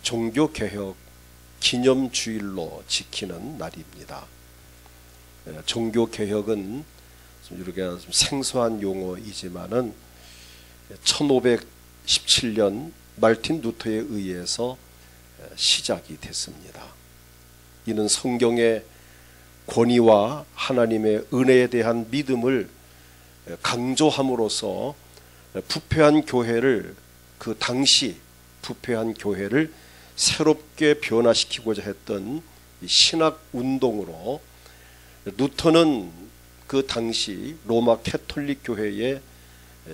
종교개혁 기념주일로 지키는 날입니다. 종교개혁은 이렇게 좀 생소한 용어이지만은 1517년 말틴 루터에 의해서 시작이 됐습니다. 이는 성경의 권위와 하나님의 은혜에 대한 믿음을 강조함으로써 부패한 교회를, 그 당시 부패한 교회를 새롭게 변화시키고자 했던 신학 운동으로, 루터는 그 당시 로마 캐톨릭 교회의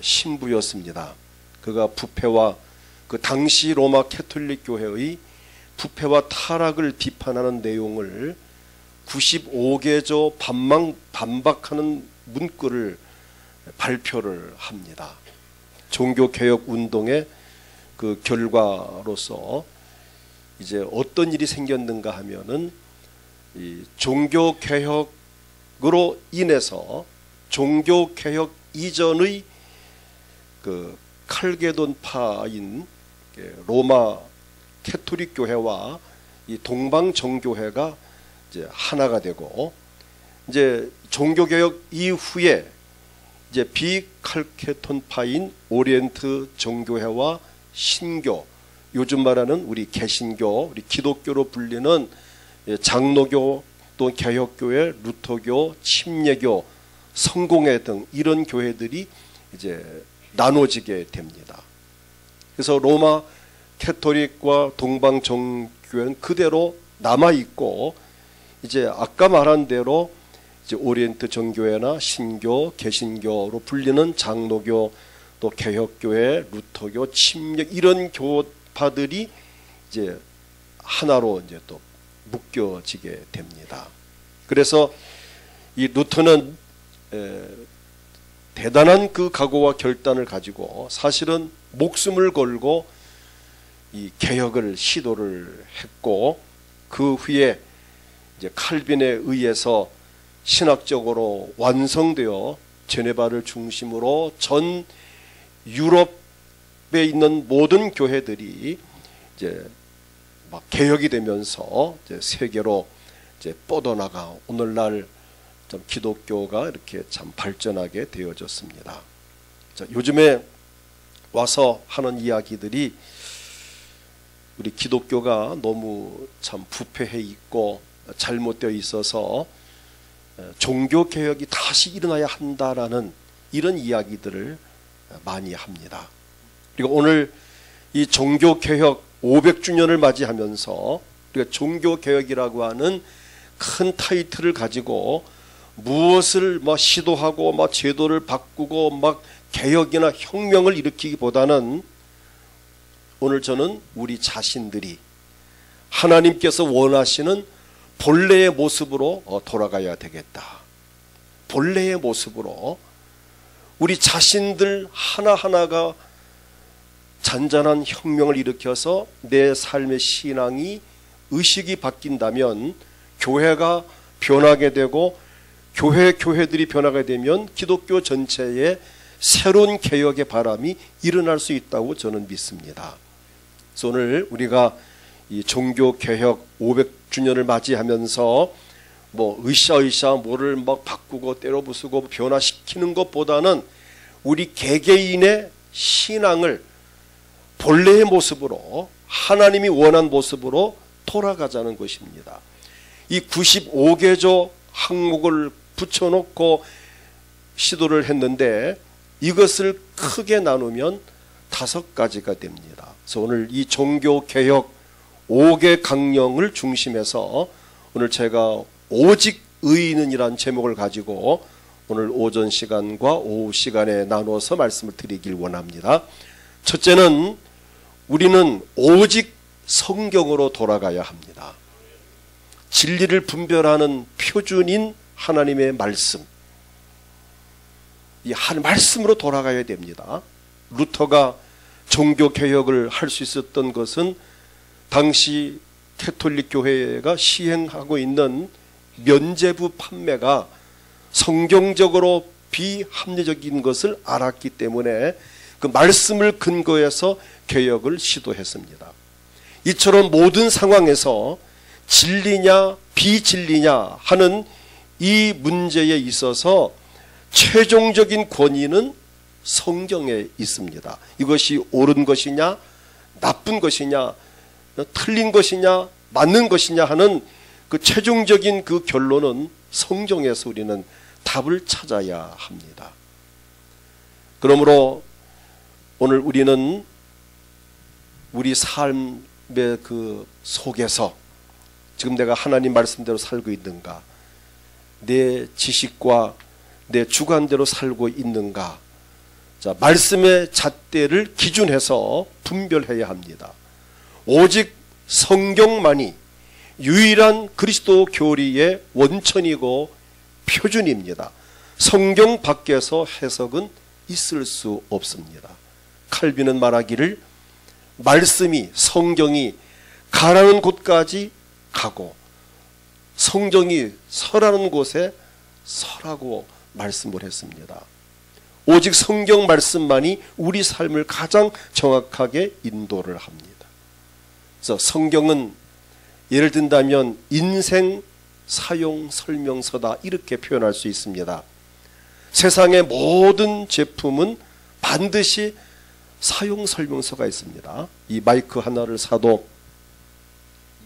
신부였습니다. 그가 부패와 그 당시 로마 캐톨릭 교회의 부패와 타락을 비판하는 내용을 95개조 반박하는 문구를 발표를 합니다. 종교개혁 운동의 그 결과로서 이제 어떤 일이 생겼는가 하면은 이 종교개혁으로 인해서 종교개혁 이전의 그 칼게돈파인 로마 캐톨릭 교회와 이 동방정교회가 이제 하나가 되고, 이제 종교개혁 이후에 이제 비칼케톤파인 오리엔트 정교회와 신교, 요즘 말하는 우리 개신교, 우리 기독교로 불리는 장로교, 또 개혁교회, 루터교, 침례교, 성공회 등 이런 교회들이 이제 나눠지게 됩니다. 그래서 로마 캐톨릭과 동방정교회는 그대로 남아 있고, 이제 아까 말한 대로 이제 오리엔트 정교회나 신교, 개신교로 불리는 장로교, 또 개혁교회, 루터교, 침례, 이런 교파들이 이제 하나로 이제 또 묶여지게 됩니다. 그래서 이 루터는 대단한 그 각오와 결단을 가지고 사실은 목숨을 걸고 이 개혁을 시도를 했고, 그 후에 이제 칼빈에 의해서 신학적으로 완성되어 제네바를 중심으로 전 유럽에 있는 모든 교회들이 이제 막 개혁이 되면서 이제 세계로 이제 뻗어나가 오늘날 좀 기독교가 이렇게 참 발전하게 되어졌습니다. 자, 요즘에 와서 하는 이야기들이 우리 기독교가 너무 참 부패해 있고 잘못되어 있어서 종교개혁이 다시 일어나야 한다라는 이런 이야기들을 많이 합니다. 그리고 오늘 이 종교개혁 500주년을 맞이하면서 우리가 종교개혁이라고 하는 큰 타이틀을 가지고 무엇을 막 시도하고 막 제도를 바꾸고 막 개혁이나 혁명을 일으키기보다는 오늘 저는 우리 자신들이 하나님께서 원하시는 본래의 모습으로 돌아가야 되겠다. 본래의 모습으로 우리 자신들 하나하나가 잔잔한 혁명을 일으켜서 내 삶의 신앙이, 의식이 바뀐다면 교회가 변하게 되고, 교회들이 변하게 되면 기독교 전체에 새로운 개혁의 바람이 일어날 수 있다고 저는 믿습니다. 그래서 오늘 우리가 이 종교개혁 500주년을 맞이하면서 뭐 으쌰으쌰 뭐를 막 바꾸고 때려 부수고 변화시키는 것보다는 우리 개개인의 신앙을 본래의 모습으로, 하나님이 원한 모습으로 돌아가자는 것입니다. 이 95개조 항목을 붙여놓고 시도를 했는데 이것을 크게 나누면 5가지가 됩니다. 그래서 오늘 이 종교개혁 5개 강령을 중심해서 오늘 제가 오직 의인은이란 제목을 가지고 오늘 오전 시간과 오후 시간에 나눠서 말씀을 드리길 원합니다. 첫째는 우리는 오직 성경으로 돌아가야 합니다. 진리를 분별하는 표준인 하나님의 말씀, 이 한 말씀으로 돌아가야 됩니다. 루터가 종교개혁을 할 수 있었던 것은 당시 캐톨릭 교회가 시행하고 있는 면죄부 판매가 성경적으로 비합리적인 것을 알았기 때문에 그 말씀을 근거해서 개혁을 시도했습니다. 이처럼 모든 상황에서 진리냐 비진리냐 하는 이 문제에 있어서 최종적인 권위는 성경에 있습니다. 이것이 옳은 것이냐 나쁜 것이냐 틀린 것이냐 맞는 것이냐 하는 그 최종적인 그 결론은 성경에서 우리는 답을 찾아야 합니다. 그러므로 오늘 우리는 우리 삶의 그 속에서 지금 내가 하나님 말씀대로 살고 있는가, 내 지식과 내 주관대로 살고 있는가, 자, 말씀의 잣대를 기준해서 분별해야 합니다. 오직 성경만이 유일한 그리스도 교리의 원천이고 표준입니다. 성경 밖에서 해석은 있을 수 없습니다. 칼빈은 말하기를 말씀이 성경이 가라는 곳까지 가고 성경이 서라는 곳에 서라고 말씀을 했습니다. 오직 성경 말씀만이 우리 삶을 가장 정확하게 인도를 합니다. 그래서 성경은 예를 든다면 인생 사용 설명서다 이렇게 표현할 수 있습니다. 세상의 모든 제품은 반드시 사용 설명서가 있습니다. 이 마이크 하나를 사도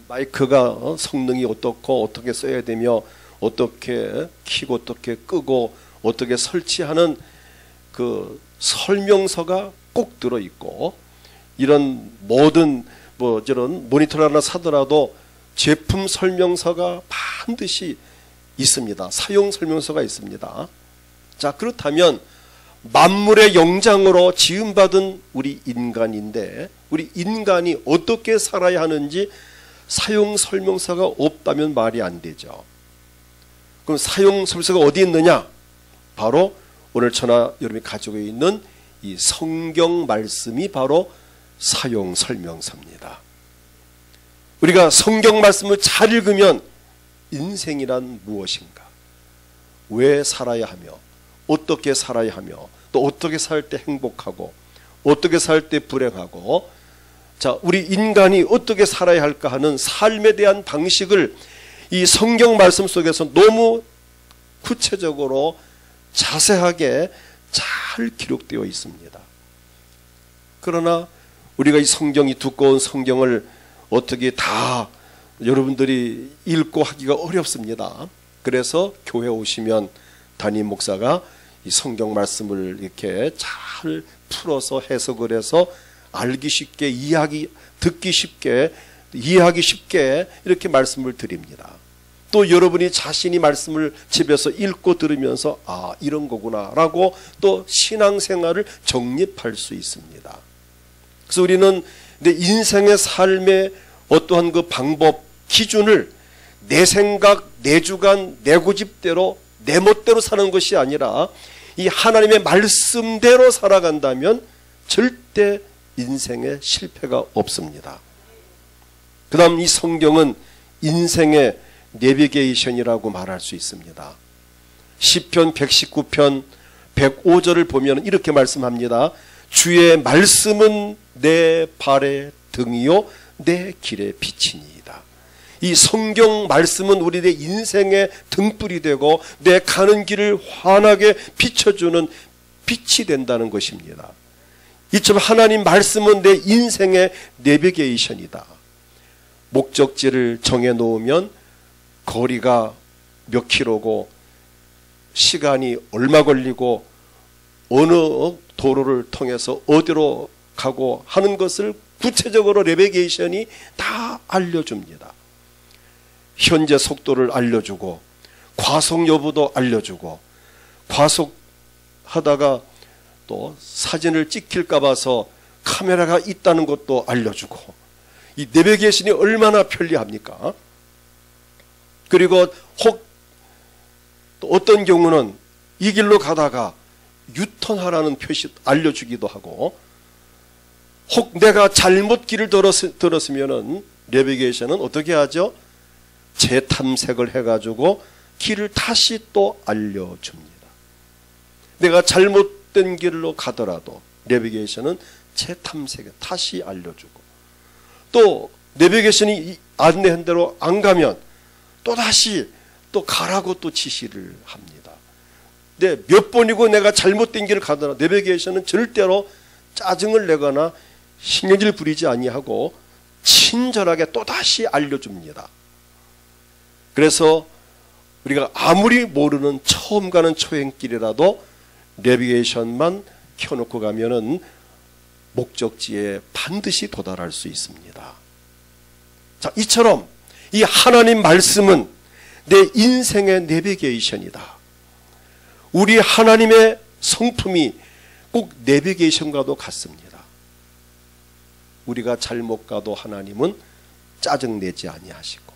마이크가 성능이 어떻고 어떻게 써야 되며 어떻게 켜고 어떻게 끄고 어떻게 설치하는 그 설명서가 꼭 들어있고, 이런 모든 저런 모니터를 하나 사더라도 제품 설명서가 반드시 있습니다. 사용 설명서가 있습니다. 자, 그렇다면 만물의 영장으로 지음받은 우리 인간인데 우리 인간이 어떻게 살아야 하는지 사용 설명서가 없다면 말이 안 되죠. 그럼 사용 설명서가 어디 있느냐? 바로 오늘 저나 여러분이 가지고 있는 이 성경 말씀이 바로 사용 설명서입니다. 우리가 성경 말씀을 잘 읽으면 인생이란 무엇인가? 왜 살아야 하며 어떻게 살아야 하며 또 어떻게 살 때 행복하고 어떻게 살 때 불행하고, 자, 우리 인간이 어떻게 살아야 할까 하는 삶에 대한 방식을 이 성경 말씀 속에서 너무 구체적으로 자세하게 잘 기록되어 있습니다. 그러나 우리가 이 성경이 두꺼운 성경을 어떻게 다 여러분들이 읽고 하기가 어렵습니다. 그래서 교회 오시면 담임 목사가 이 성경 말씀을 이렇게 잘 풀어서 해석을 해서 알기 쉽게 듣기 쉽게 이해하기 쉽게 이렇게 말씀을 드립니다. 또 여러분이 자신이 말씀을 집에서 읽고 들으면서 아, 이런 거구나 라고 또 신앙생활을 정립할 수 있습니다. 그래서 우리는 내 인생의 삶의 어떠한 그 방법, 기준을 내 생각, 내 주관, 내 고집대로 내 멋대로 사는 것이 아니라 이 하나님의 말씀대로 살아간다면 절대 인생에 실패가 없습니다. 그 다음 이 성경은 인생의 내비게이션이라고 말할 수 있습니다. 시편 119편 105절을 보면 이렇게 말씀합니다. 주의 말씀은 내 발의 등이요 내 길의 빛이니이다. 이 성경 말씀은 우리의 인생의 등불이 되고 내 가는 길을 환하게 비춰주는 빛이 된다는 것입니다. 이처럼 하나님 말씀은 내 인생의 내비게이션이다. 목적지를 정해놓으면 거리가 몇 킬로고 시간이 얼마 걸리고 어느 도로를 통해서 어디로 가고 하는 것을 구체적으로 내비게이션이 다 알려줍니다. 현재 속도를 알려주고 과속 여부도 알려주고, 과속하다가 또 사진을 찍힐까 봐서 카메라가 있다는 것도 알려주고, 이 내비게이션이 얼마나 편리합니까? 그리고 혹 또 어떤 경우는 이 길로 가다가 유턴하라는 표시 알려주기도 하고, 혹 내가 잘못 길을 들었으면은 내비게이션은 어떻게 하죠? 재탐색을 해가지고 길을 다시 또 알려줍니다. 내가 잘못된 길로 가더라도 내비게이션은 재탐색에 다시 알려주고, 또 내비게이션이 안내한 대로 안 가면 또다시 또 가라고 또 지시를 합니다. 근데 몇 번이고 내가 잘못된 길을 가더라 내비게이션은 절대로 짜증을 내거나 신경질 부리지 아니하고 친절하게 또다시 알려줍니다. 그래서 우리가 아무리 모르는 처음 가는 초행길이라도 내비게이션만 켜놓고 가면은 목적지에 반드시 도달할 수 있습니다. 자, 이처럼 이 하나님 말씀은 내 인생의 내비게이션이다. 우리 하나님의 성품이 꼭 내비게이션과도 같습니다. 우리가 잘못 가도 하나님은 짜증내지 아니하시고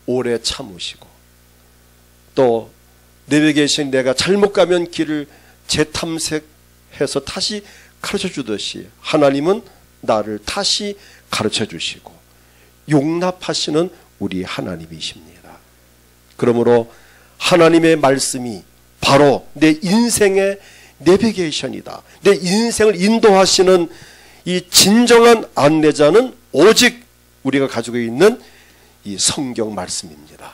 오래 참으시고 또 내비게이션 내가 잘못 가면 길을 재탐색해서 다시 가르쳐 주듯이 하나님은 나를 다시 가르쳐 주시고 용납하시는 우리 하나님이십니다. 그러므로 하나님의 말씀이 바로 내 인생의 내비게이션이다. 내 인생을 인도하시는 이 진정한 안내자는 오직 우리가 가지고 있는 이 성경 말씀입니다.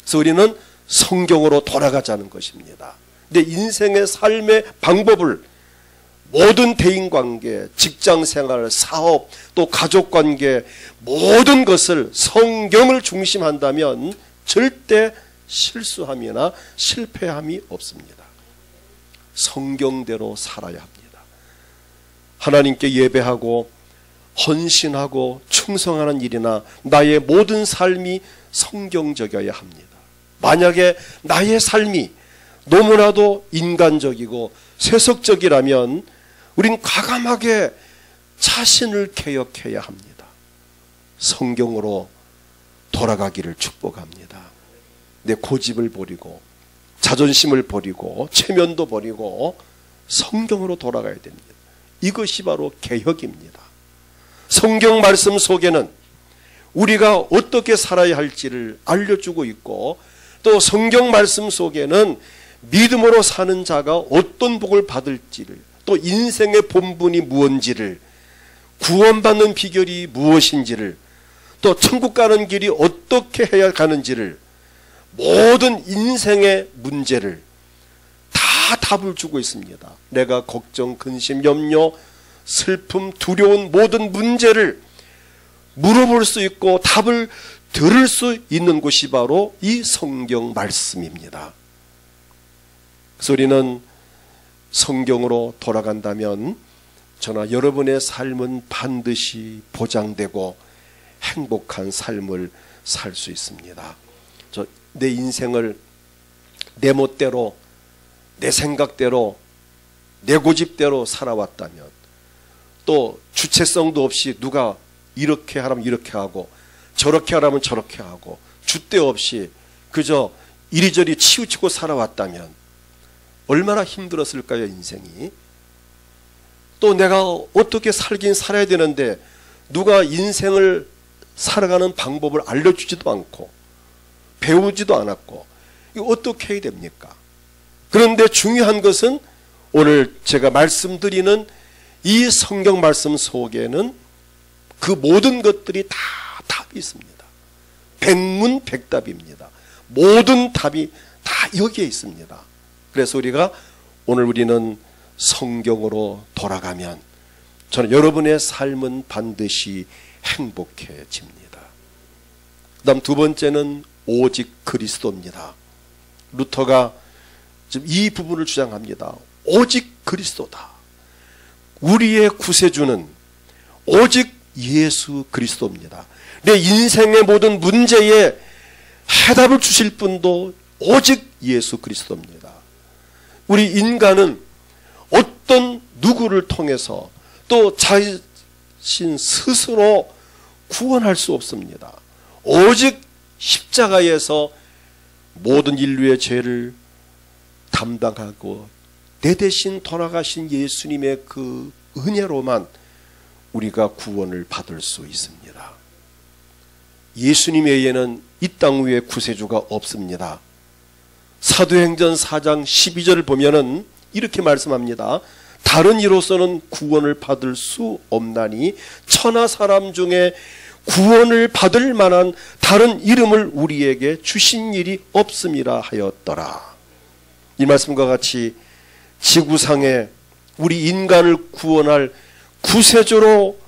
그래서 우리는 성경으로 돌아가자는 것입니다. 내 인생의 삶의 방법을 모든 대인관계, 직장생활, 사업, 또 가족관계 모든 것을 성경을 중심한다면 절대 실수함이나 실패함이 없습니다. 성경대로 살아야 합니다. 하나님께 예배하고 헌신하고 충성하는 일이나 나의 모든 삶이 성경적이어야 합니다. 만약에 나의 삶이 너무나도 인간적이고 세속적이라면 우린 과감하게 자신을 개혁해야 합니다. 성경으로 돌아가기를 축복합니다. 내 고집을 버리고 자존심을 버리고 체면도 버리고 성경으로 돌아가야 됩니다. 이것이 바로 개혁입니다. 성경 말씀 속에는 우리가 어떻게 살아야 할지를 알려주고 있고 또 성경 말씀 속에는 믿음으로 사는 자가 어떤 복을 받을지를 또 인생의 본분이 무엇인지를 구원받는 비결이 무엇인지를 또 천국 가는 길이 어떻게 해야 가는지를 모든 인생의 문제를 다 답을 주고 있습니다. 내가 걱정, 근심, 염려, 슬픔, 두려운 모든 문제를 물어볼 수 있고 답을 들을 수 있는 곳이 바로 이 성경 말씀입니다. 그래서 우리는 성경으로 돌아간다면 저나 여러분의 삶은 반드시 보장되고 행복한 삶을 살 수 있습니다. 내 인생을 내 멋대로 내 생각대로 내 고집대로 살아왔다면 또 주체성도 없이 누가 이렇게 하라면 이렇게 하고 저렇게 하라면 저렇게 하고 줏대 없이 그저 이리저리 치우치고 살아왔다면 얼마나 힘들었을까요, 인생이. 또 내가 어떻게 살긴 살아야 되는데 누가 인생을 살아가는 방법을 알려주지도 않고 배우지도 않았고 이거 어떻게 해야 됩니까? 그런데 중요한 것은 오늘 제가 말씀드리는 이 성경 말씀 속에는 그 모든 것들이 다 답이 있습니다. 백문백답입니다. 모든 답이 다 여기에 있습니다. 그래서 우리는 성경으로 돌아가면 저는 여러분의 삶은 반드시 행복해집니다. 그다음 두 번째는 오직 그리스도입니다. 루터가 지금 이 부분을 주장합니다. 오직 그리스도다. 우리의 구세주는 오직 예수 그리스도입니다. 내 인생의 모든 문제에 해답을 주실 분도 오직 예수 그리스도입니다. 우리 인간은 어떤 누구를 통해서 또 자신 스스로 구원할 수 없습니다. 오직 십자가에서 모든 인류의 죄를 담당하고 내 대신 돌아가신 예수님의 그 은혜로만 우리가 구원을 받을 수 있습니다. 예수님 외에는 이 땅 위에 구세주가 없습니다. 사도행전 4장 12절을 보면은 이렇게 말씀합니다. 다른 이로서는 구원을 받을 수 없나니 천하 사람 중에 구원을 받을 만한 다른 이름을 우리에게 주신 일이 없음이라 하였더라. 이 말씀과 같이 지구상에 우리 인간을 구원할 구세주로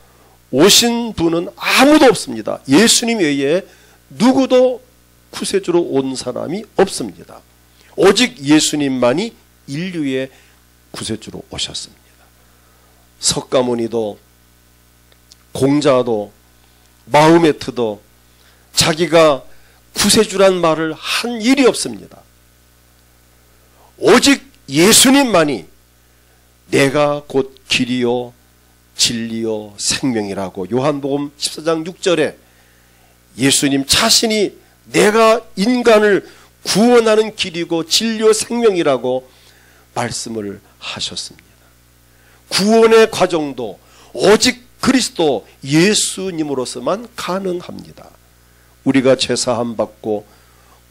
오신 분은 아무도 없습니다. 예수님 외에 누구도 구세주로 온 사람이 없습니다. 오직 예수님만이 인류의 구세주로 오셨습니다. 석가모니도 공자도 마흐메트도 자기가 구세주란 말을 한 일이 없습니다. 오직 예수님만이 내가 곧 길이요 진리요 생명이라고 요한복음 14장 6절에 예수님 자신이 내가 인간을 구원하는 길이고 진리요 생명이라고 말씀을 하셨습니다. 구원의 과정도 오직 그리스도 예수님으로서만 가능합니다. 우리가 죄사함 받고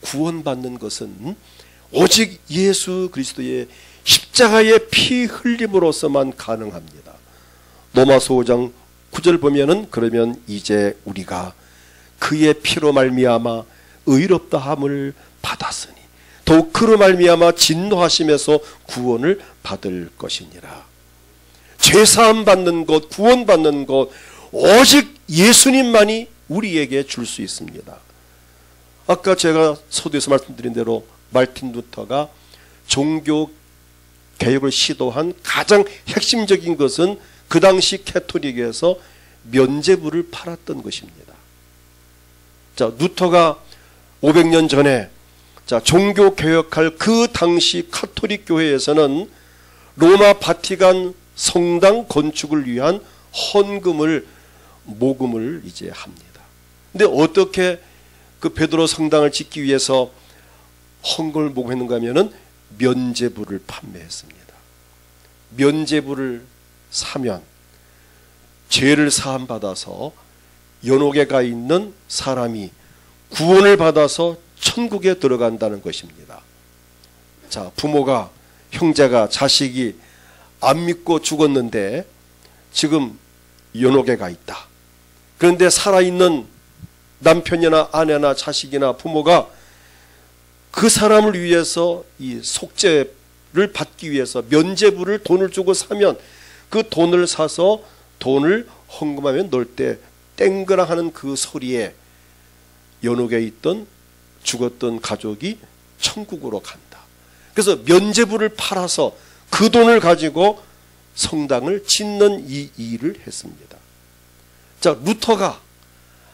구원받는 것은 오직 예수 그리스도의 십자가의 피 흘림으로서만 가능합니다. 로마서 5장 9절 보면은 그러면 이제 우리가 그의 피로 말미암아 의롭다함을 받았으니 더욱 그로 말미암아 진노하심에서 구원을 받을 것이니라. 죄사함 받는 것, 구원받는 것 오직 예수님만이 우리에게 줄 수 있습니다. 아까 제가 서두에서 말씀드린 대로 말틴 루터가 종교 개혁을 시도한 가장 핵심적인 것은 그 당시 캐토릭에서 면죄부를 팔았던 것입니다. 자, 루터가 500년 전에 종교 개혁할 그 당시 카톨릭 교회에서는 로마 바티칸 성당 건축을 위한 헌금을 모금을 이제 합니다. 근데 어떻게 그 베드로 성당을 짓기 위해서 헌금을 모금했는가 하면은 면죄부를 판매했습니다. 면죄부를 사면 죄를 사함 받아서 연옥에 가 있는 사람이 구원을 받아서 천국에 들어간다는 것입니다. 자, 부모가, 형제가, 자식이 안 믿고 죽었는데 지금 연옥에 가 있다. 그런데 살아있는 남편이나 아내나 자식이나 부모가 그 사람을 위해서 이 속죄를 받기 위해서 면죄부를 돈을 주고 사면 그 돈을 사서 돈을 헌금하면 넣을 때 땡그라 하는 그 소리에 연옥에 있던 죽었던 가족이 천국으로 간다. 그래서 면죄부를 팔아서 그 돈을 가지고 성당을 짓는 이 일을 했습니다. 자, 루터가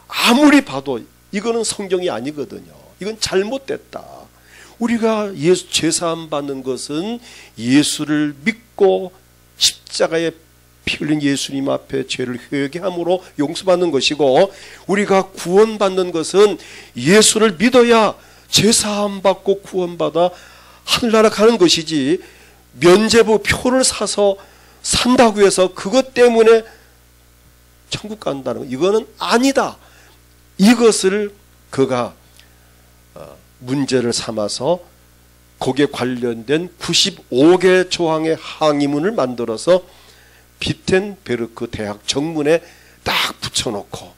아무리 봐도 이거는 성경이 아니거든요. 이건 잘못됐다. 우리가 예수 죄사함 받는 것은 예수를 믿고 십자가에 피 흘린 예수님 앞에 죄를 회개함으로 용서받는 것이고, 우리가 구원받는 것은 예수를 믿어야 죄사함 받고 구원받아 하늘나라 가는 것이지, 면죄부 표를 사서 산다고 해서 그것 때문에 천국 간다는 것, 이거는 아니다. 이것을 그가 문제를 삼아서 거기에 관련된 95개 조항의 항의문을 만들어서 비텐베르크 대학 정문에 딱 붙여놓고,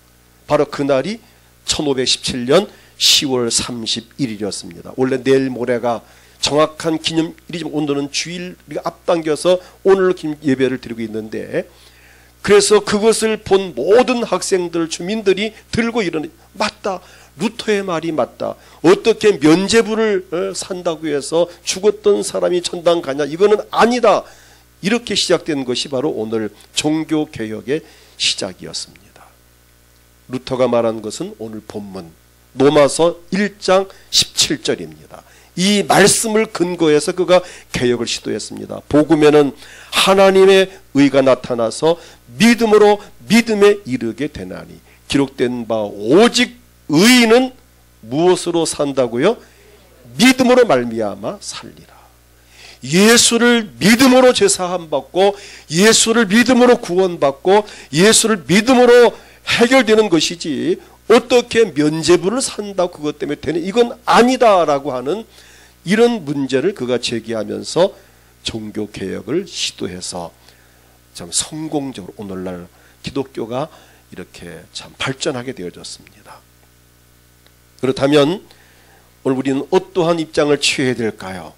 바로 그날이 1517년 10월 31일이었습니다. 원래 내일 모레가 정확한 기념일이지만 오늘은 주일 우리가 앞당겨서 오늘 예배를 드리고 있는데, 그래서 그것을 본 모든 학생들, 주민들이 들고 일어나, 맞다, 루터의 말이 맞다. 어떻게 면죄부를 산다고 해서 죽었던 사람이 천당 가냐, 이거는 아니다. 이렇게 시작된 것이 바로 오늘 종교개혁의 시작이었습니다. 루터가 말한 것은 오늘 본문 로마서 1장 17절입니다. 이 말씀을 근거해서 그가 개혁을 시도했습니다. 복음에는 하나님의 의가 나타나서 믿음으로 믿음에 이르게 되나니, 기록된 바 오직 의인은 무엇으로 산다고요? 믿음으로 말미암아 살리라. 예수를 믿음으로 죄사함 받고, 예수를 믿음으로 구원받고, 예수를 믿음으로 해결되는 것이지, 어떻게 면죄부를 산다고 그것 때문에 되는, 이건 아니다라고 하는 이런 문제를 그가 제기하면서 종교개혁을 시도해서 참 성공적으로 오늘날 기독교가 이렇게 참 발전하게 되어졌습니다. 그렇다면 오늘 우리는 어떠한 입장을 취해야 될까요?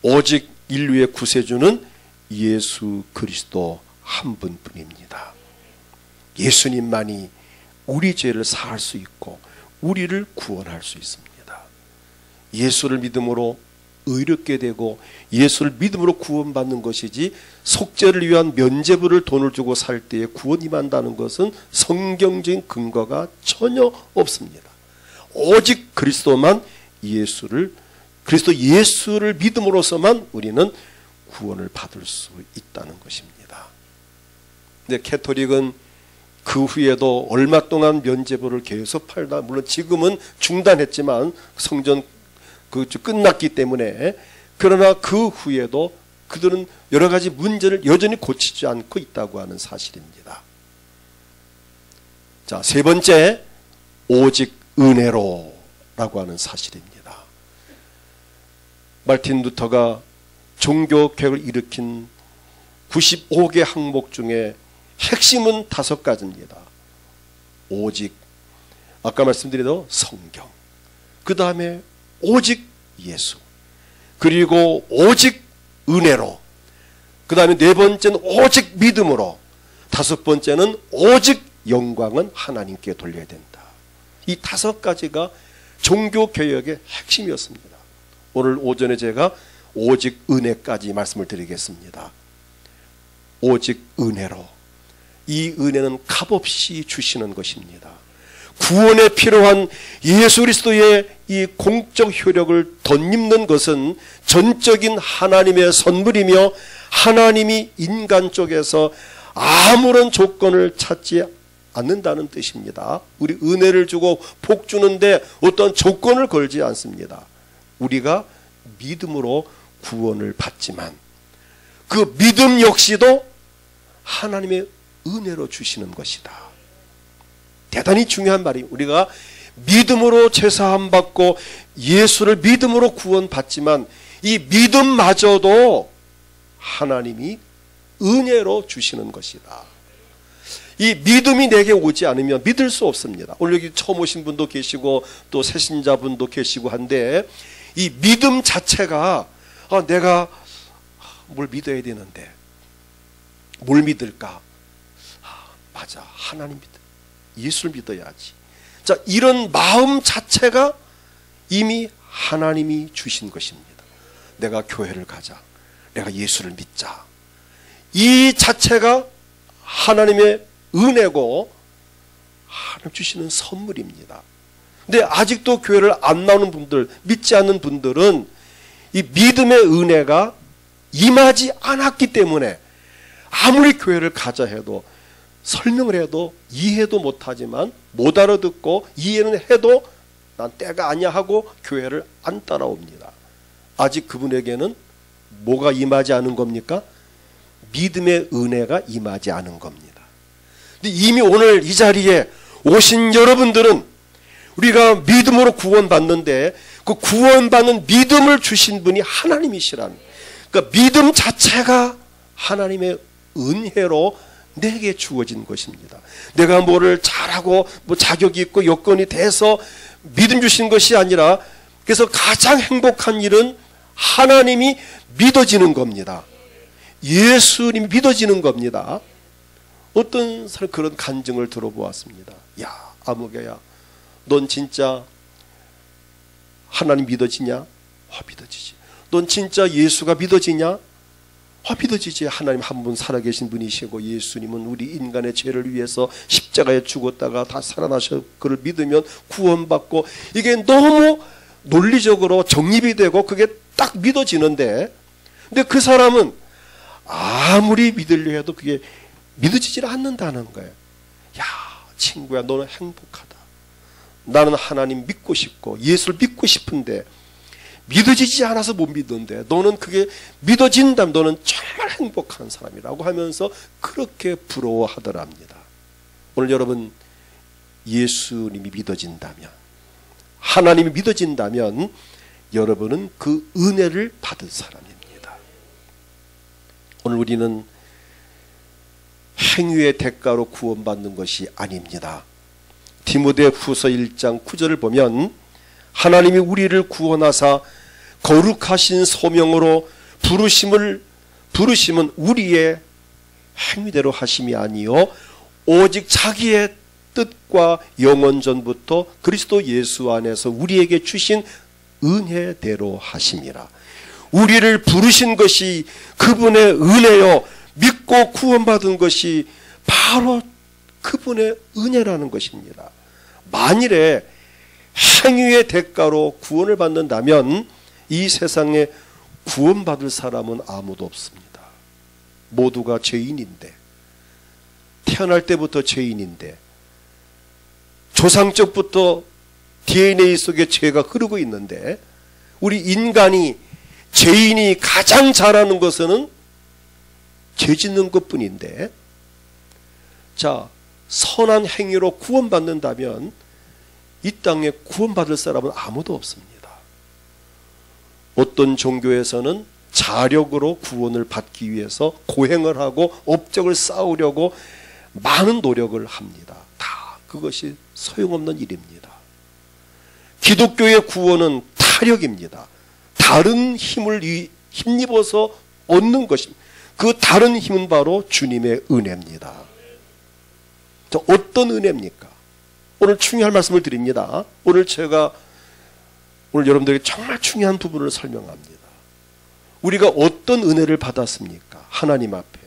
오직 인류의 구세주는 예수 그리스도 한 분뿐입니다. 예수님만이 우리 죄를 사할 수 있고 우리를 구원할 수 있습니다. 예수를 믿음으로 의롭게 되고 예수를 믿음으로 구원받는 것이지, 속죄를 위한 면죄부를 돈을 주고 살 때에 구원이 임한다는 것은 성경적인 근거가 전혀 없습니다. 오직 그리스도 예수를 믿음으로서만 우리는 구원을 받을 수 있다는 것입니다. 근데 캐토릭은 그 후에도 얼마 동안 면죄부를 계속 팔다, 물론 지금은 중단했지만 성전 끝났기 때문에, 그러나 그 후에도 그들은 여러 가지 문제를 여전히 고치지 않고 있다고 하는 사실입니다. 자, 세 번째, 오직 은혜로라고 하는 사실입니다. 마르틴 루터가 종교개혁을 일으킨 95개 항목 중에 핵심은 5가지입니다. 오직, 아까 말씀드린 성경, 그 다음에 오직 예수, 그리고 오직 은혜로, 그 다음에 네 번째는 오직 믿음으로, 다섯 번째는 오직 영광은 하나님께 돌려야 된다. 이 5가지가 종교개혁의 핵심이었습니다. 오늘 오전에 제가 오직 은혜까지 말씀을 드리겠습니다. 오직 은혜로, 이 은혜는 값없이 주시는 것입니다. 구원에 필요한 예수 그리스도의 이 공적 효력을 덧입는 것은 전적인 하나님의 선물이며, 하나님이 인간 쪽에서 아무런 조건을 찾지 않는다는 뜻입니다. 우리 은혜를 주고 복 주는데 어떤 조건을 걸지 않습니다. 우리가 믿음으로 구원을 받지만 그 믿음 역시도 하나님의 은혜로 주시는 것이다. 대단히 중요한 말이, 우리가 믿음으로 죄사함 받고 예수를 믿음으로 구원받지만 이 믿음마저도 하나님이 은혜로 주시는 것이다. 이 믿음이 내게 오지 않으면 믿을 수 없습니다. 오늘 여기 처음 오신 분도 계시고 또 새신자분도 계시고 한데, 이 믿음 자체가 내가 뭘 믿어야 되는데 뭘 믿을까? 맞아, 하나님 믿어, 예수를 믿어야지. 자, 이런 마음 자체가 이미 하나님이 주신 것입니다. 내가 교회를 가자, 내가 예수를 믿자, 이 자체가 하나님의 은혜고 하나님 주시는 선물입니다. 근데 아직도 교회를 안 나오는 분들, 믿지 않는 분들은 이 믿음의 은혜가 임하지 않았기 때문에 아무리 교회를 가자 해도, 설명을 해도 이해도 못하지만, 못 알아듣고 이해는 해도 난 때가 아니야 하고 교회를 안 따라옵니다. 아직 그분에게는 뭐가 임하지 않은 겁니까? 믿음의 은혜가 임하지 않은 겁니다. 근데 이미 오늘 이 자리에 오신 여러분들은 우리가 믿음으로 구원받는데, 그 구원받는 믿음을 주신 분이 하나님이시라는, 그러니까 믿음 자체가 하나님의 은혜로 내게 주어진 것입니다. 내가 뭐를 잘하고 뭐 자격이 있고 여건이 돼서 믿음 주신 것이 아니라, 그래서 가장 행복한 일은 하나님이 믿어지는 겁니다. 예수님이 믿어지는 겁니다. 어떤 사람 그런 간증을 들어보았습니다. 야, 아무개야, 넌 진짜 하나님 믿어지냐? 믿어지지. 넌 진짜 예수가 믿어지냐? 믿어지지. 하나님 한 분 살아계신 분이시고 예수님은 우리 인간의 죄를 위해서 십자가에 죽었다가 다 살아나셔, 그를 믿으면 구원받고, 이게 너무 논리적으로 정립이 되고 그게 딱 믿어지는데, 근데 그 사람은 아무리 믿으려 해도 그게 믿어지질 않는다는 거예요. 야, 친구야, 너는 행복하다. 나는 하나님 믿고 싶고 예수를 믿고 싶은데 믿어지지 않아서 못 믿는데, 너는 그게 믿어진다면 너는 정말 행복한 사람이라고 하면서 그렇게 부러워하더랍니다. 오늘 여러분, 예수님이 믿어진다면, 하나님이 믿어진다면 여러분은 그 은혜를 받은 사람입니다. 오늘 우리는 행위의 대가로 구원받는 것이 아닙니다. 디모데후서 1장 9절을 보면 하나님이 우리를 구원하사 거룩하신 소명으로 부르심은 우리의 행위대로 하심이 아니요 오직 자기의 뜻과 영원 전부터 그리스도 예수 안에서 우리에게 주신 은혜대로 하심이라. 우리를 부르신 것이 그분의 은혜요, 믿고 구원받은 것이 바로 그분의 은혜라는 것입니다. 만일에 행위의 대가로 구원을 받는다면 이 세상에 구원받을 사람은 아무도 없습니다. 모두가 죄인인데, 태어날 때부터 죄인인데, 조상적부터 DNA 속에 죄가 흐르고 있는데, 우리 인간이 죄인이 가장 잘하는 것은 죄 짓는 것뿐인데, 자, 선한 행위로 구원받는다면 이 땅에 구원받을 사람은 아무도 없습니다. 어떤 종교에서는 자력으로 구원을 받기 위해서 고행을 하고 업적을 쌓으려고 많은 노력을 합니다. 다 그것이 소용없는 일입니다. 기독교의 구원은 타력입니다. 다른 힘을 힘입어서 얻는 것입니다. 그 다른 힘은 바로 주님의 은혜입니다. 어떤 은혜입니까? 오늘 중요한 말씀을 드립니다. 오늘 여러분들에게 정말 중요한 부분을 설명합니다. 우리가 어떤 은혜를 받았습니까? 하나님 앞에.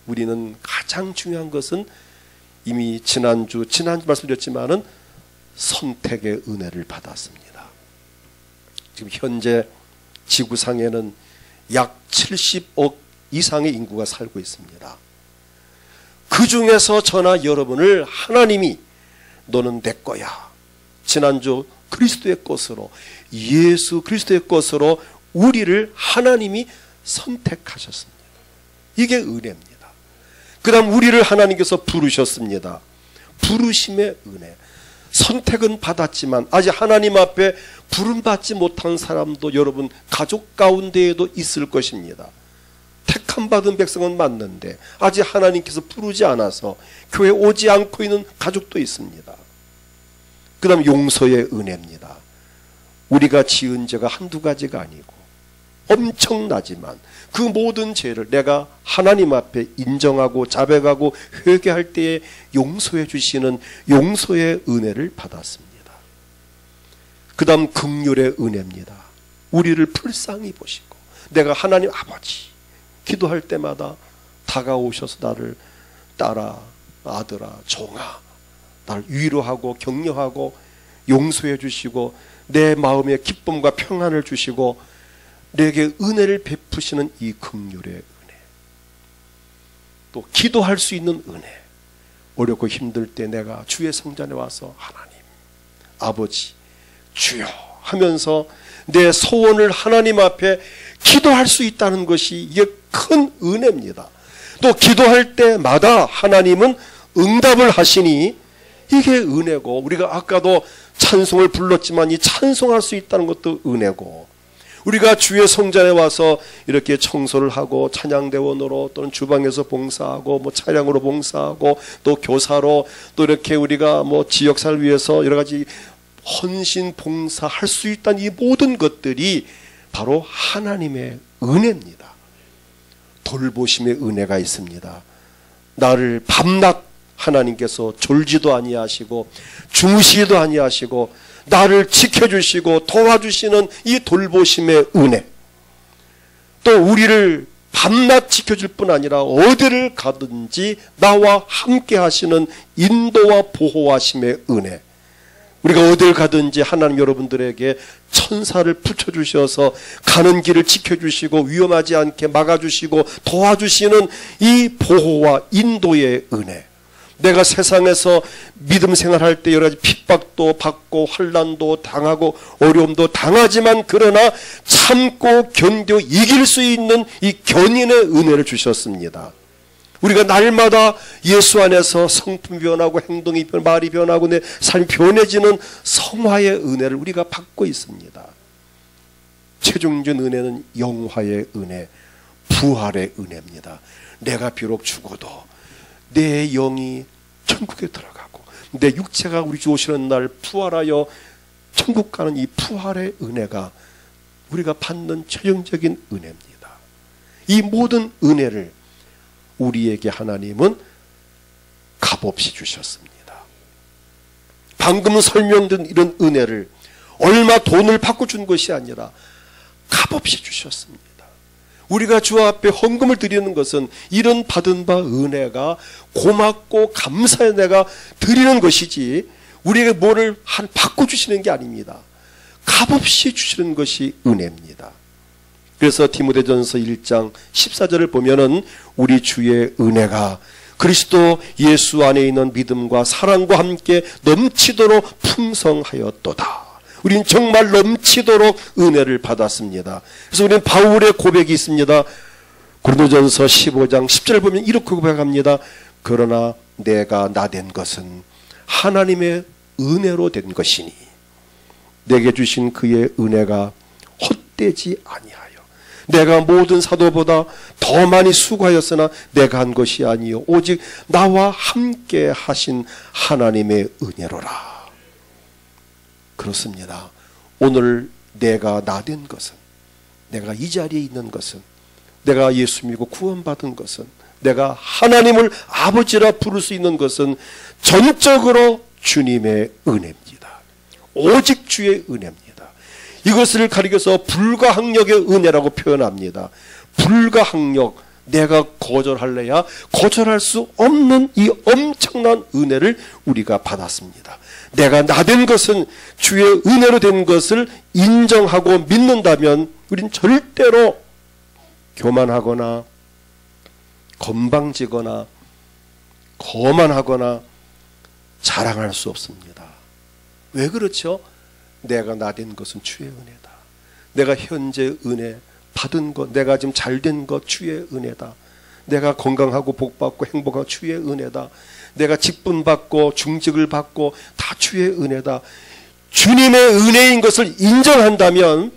우리는 가장 중요한 것은 이미 지난주 말씀드렸지만은 선택의 은혜를 받았습니다. 지금 현재 지구상에는 약 70억 이상의 인구가 살고 있습니다. 그 중에서 저나 여러분을 하나님이 너는 내 거야, 지난주 그리스도의 것으로, 예수 그리스도의 것으로 우리를 하나님이 선택하셨습니다. 이게 은혜입니다. 그 다음 우리를 하나님께서 부르셨습니다. 부르심의 은혜. 선택은 받았지만 아직 하나님 앞에 부름받지 못한 사람도 여러분 가족 가운데에도 있을 것입니다. 택함 받은 백성은 맞는데 아직 하나님께서 부르지 않아서 교회 오지 않고 있는 가족도 있습니다. 그 다음 용서의 은혜입니다. 우리가 지은 죄가 한두 가지가 아니고 엄청나지만 그 모든 죄를 내가 하나님 앞에 인정하고 자백하고 회개할 때에 용서해 주시는 용서의 은혜를 받았습니다. 그 다음 긍휼의 은혜입니다. 우리를 불쌍히 보시고 내가 하나님 아버지 기도할 때마다 다가오셔서 나를 딸아, 아들아, 종아, 나를 위로하고 격려하고 용서해 주시고 내 마음에 기쁨과 평안을 주시고 내게 은혜를 베푸시는 이 긍휼의 은혜, 또 기도할 수 있는 은혜. 어렵고 힘들 때 내가 주의 성전에 와서 하나님 아버지 주여 하면서 내 소원을 하나님 앞에 기도할 수 있다는 것이 이게 큰 은혜입니다. 또 기도할 때마다 하나님은 응답을 하시니 이게 은혜고, 우리가 아까도 찬송을 불렀지만 이 찬송할 수 있다는 것도 은혜고, 우리가 주의 성전에 와서 이렇게 청소를 하고 찬양대원으로 또는 주방에서 봉사하고 뭐 차량으로 봉사하고 또 교사로 또 이렇게 우리가 뭐 지역사를 위해서 여러 가지 헌신 봉사할 수 있다는 이 모든 것들이 바로 하나님의 은혜입니다. 돌보심의 은혜가 있습니다. 나를 밤낮 하나님께서 졸지도 아니하시고 주무시기도 아니하시고 나를 지켜주시고 도와주시는 이 돌보심의 은혜, 또 우리를 밤낮 지켜줄 뿐 아니라 어디를 가든지 나와 함께 하시는 인도와 보호하심의 은혜. 우리가 어딜 가든지 하나님 여러분들에게 천사를 붙여주셔서 가는 길을 지켜주시고 위험하지 않게 막아주시고 도와주시는 이 보호와 인도의 은혜. 내가 세상에서 믿음 생활할 때 여러 가지 핍박도 받고 환난도 당하고 어려움도 당하지만 그러나 참고 견뎌 이길 수 있는 이 견인의 은혜를 주셨습니다. 우리가 날마다 예수 안에서 성품이 변하고 행동이 변하고 말이 변하고 내 삶이 변해지는 성화의 은혜를 우리가 받고 있습니다. 최종적인 은혜는 영화의 은혜, 부활의 은혜입니다. 내가 비록 죽어도 내 영이 천국에 들어가고 내 육체가 우리 주 오시는 날 부활하여 천국 가는 이 부활의 은혜가 우리가 받는 최종적인 은혜입니다. 이 모든 은혜를 우리에게 하나님은 값없이 주셨습니다. 방금 설명된 이런 은혜를 얼마 돈을 받고 준 것이 아니라 값없이 주셨습니다. 우리가 주 앞에 헌금을 드리는 것은 이런 받은 바 은혜가 고맙고 감사의 내가 드리는 것이지 우리에게 뭐를 받고 주시는 게 아닙니다. 값없이 주시는 것이 은혜입니다. 그래서 디모데전서 1장 14절을 보면은 우리 주의 은혜가 그리스도 예수 안에 있는 믿음과 사랑과 함께 넘치도록 풍성하였도다. 우리는 정말 넘치도록 은혜를 받았습니다. 그래서 우리는 바울의 고백이 있습니다. 고린도전서 15장 10절을 보면 이렇게 고백합니다. 그러나 내가 나된 것은 하나님의 은혜로 된 것이니 내게 주신 그의 은혜가 헛되지 아니하여 내가 모든 사도보다 더 많이 수고하였으나 내가 한 것이 아니요 오직 나와 함께 하신 하나님의 은혜로라. 그렇습니다. 오늘 내가 나된 것은, 내가 이 자리에 있는 것은, 내가 예수 믿고 구원받은 것은, 내가 하나님을 아버지라 부를 수 있는 것은 전적으로 주님의 은혜입니다. 오직 주의 은혜입니다. 이것을 가리켜서 불가항력의 은혜라고 표현합니다. 불가항력, 내가 거절할래야 거절할 수 없는 이 엄청난 은혜를 우리가 받았습니다. 내가 나된 것은 주의 은혜로 된 것을 인정하고 믿는다면 우린 절대로 교만하거나 건방지거나 거만하거나 자랑할 수 없습니다. 왜 그렇죠? 내가 나된 것은 주의 은혜다. 내가 현재 은혜 받은 것, 내가 지금 잘된 것 주의 은혜다. 내가 건강하고 복받고 행복하고 주의 은혜다. 내가 직분 받고 중직을 받고 다 주의 은혜다. 주님의 은혜인 것을 인정한다면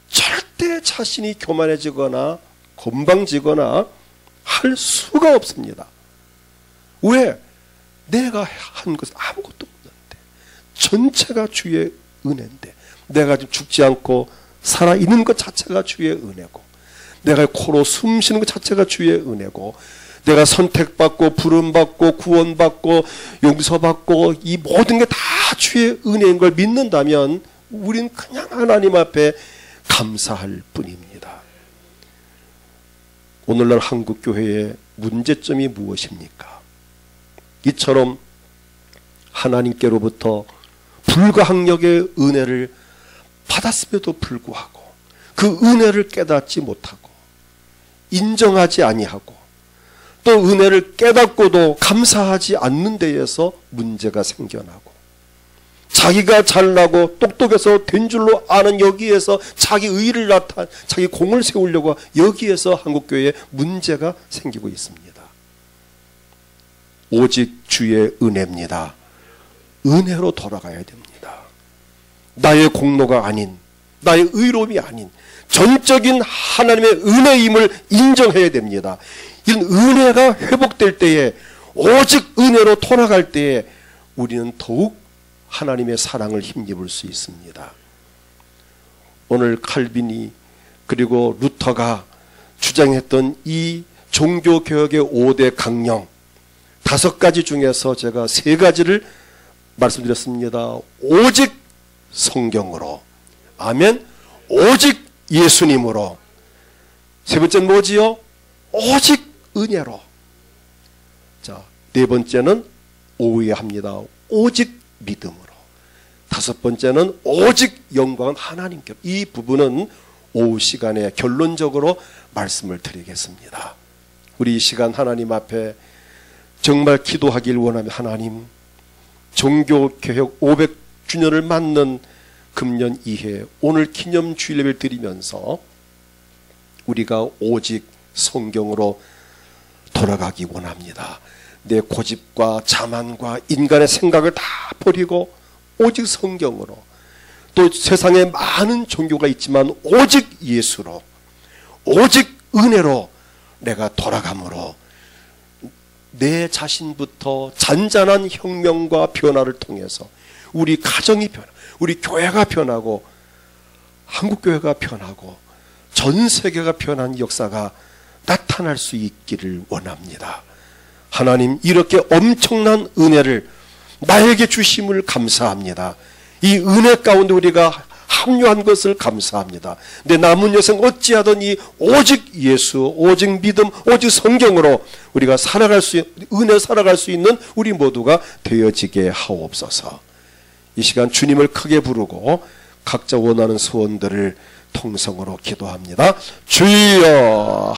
절대 자신이 교만해지거나 건방지거나 할 수가 없습니다. 왜? 내가 한 것은 아무것도 없는데 전체가 주의 은혜인데 내가 지금 죽지 않고 살아있는 것 자체가 주의 은혜고 내가 코로 숨 쉬는 것 자체가 주의 은혜고 내가 선택받고 부름받고 구원받고 용서받고 이 모든 게 다 주의 은혜인 걸 믿는다면 우린 그냥 하나님 앞에 감사할 뿐입니다. 오늘날 한국교회의 문제점이 무엇입니까? 이처럼 하나님께로부터 불가항력의 은혜를 받았음에도 불구하고 그 은혜를 깨닫지 못하고 인정하지 아니하고 또 은혜를 깨닫고도 감사하지 않는 데에서 문제가 생겨나고 자기가 잘나고 똑똑해서 된 줄로 아는 여기에서 자기 의의를 자기 공을 세우려고 여기에서 한국교회에 문제가 생기고 있습니다. 오직 주의 은혜입니다. 은혜로 돌아가야 됩니다. 나의 공로가 아닌 나의 의로움이 아닌 전적인 하나님의 은혜임을 인정해야 됩니다. 이런 은혜가 회복될 때에 오직 은혜로 돌아갈 때에 우리는 더욱 하나님의 사랑을 힘입을 수 있습니다. 오늘 칼빈이 그리고 루터가 주장했던 이 종교개혁의 5대 강령 5가지 중에서 제가 3가지를 말씀드렸습니다. 오직 성경으로, 아멘, 오직 예수님으로, 세 번째는 뭐지요? 오직 은혜로. 자, 네 번째는 오해합니다. 오직 믿음으로. 5번째는 오직 영광은 하나님께. 이 부분은 오후 시간에 결론적으로 말씀을 드리겠습니다. 우리 이 시간 하나님 앞에 정말 기도하길 원하며 하나님 종교개혁 500주년을 맞는 금년 2해 오늘 기념 주일예배를 드리면서 우리가 오직 성경으로 돌아가기 원합니다. 내 고집과 자만과 인간의 생각을 다 버리고 오직 성경으로, 또 세상에 많은 종교가 있지만 오직 예수로, 오직 은혜로 내가 돌아감으로 내 자신부터 잔잔한 혁명과 변화를 통해서 우리 가정이 변하고 우리 교회가 변하고 한국교회가 변하고 전 세계가 변한 역사가 나타날 수 있기를 원합니다. 하나님, 이렇게 엄청난 은혜를 나에게 주심을 감사합니다. 이 은혜 가운데 우리가 합류한 것을 감사합니다. 내 남은 여생 어찌하더니 오직 예수, 오직 믿음, 오직 성경으로 우리가 은혜 살아갈 수 있는 우리 모두가 되어지게 하옵소서. 이 시간 주님을 크게 부르고 각자 원하는 소원들을 통성으로 기도합니다. 주여.